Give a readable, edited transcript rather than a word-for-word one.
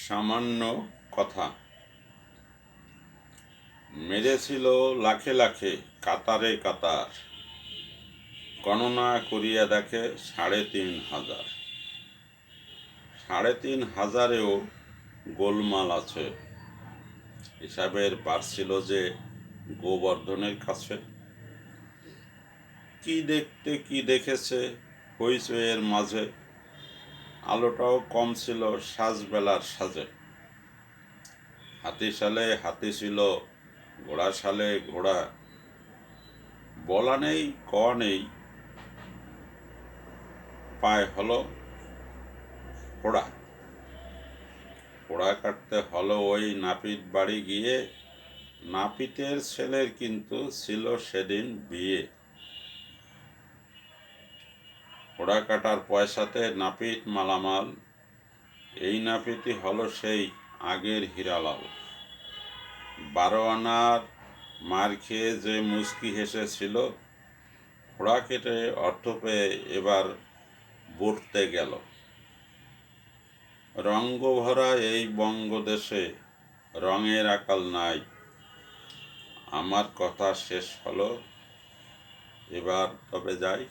সামান্য কথা মেরেছিল লাখে লাখে, কাতারে কাতার, গণনা করিয়া দেখে ৩,৫০০। ৩,৫০০-এও গোলমাল আছে। হিসাবের বাড়ছিল যে গোবর্ধনের কাছে। কি দেখতে কি দেখেছে হইচইয়ের মাঝে, আলোটাও কম ছিল সাজবেলার সাজে। হাতিশালে হাতি ছিল, ঘোড়াশালে ঘোড়া, বলা নেই কওয়া নেই, পায় হলো ফোড়া। ফোড়া কাটতে হলো ওই নাপিত বাড়ি গিয়ে, নাপিতের ছেলের কিন্তু ছিল সেদিন বিয়ে। ফোড়া কাটার পয়সাতে নাপিত মালামাল, এই নাপিতই হলো সেই আগের হীরালাল। ১২ আনার মার খেয়ে যে মুচকি হেসেছিল, ফোড়া কেটে অর্থ পেয়ে এবার বর্তে গেল। রঙ্গভরা এই বঙ্গদেশে রঙের আকাল নাই। আমার কথা শেষ হলো, এবার তবে যাই।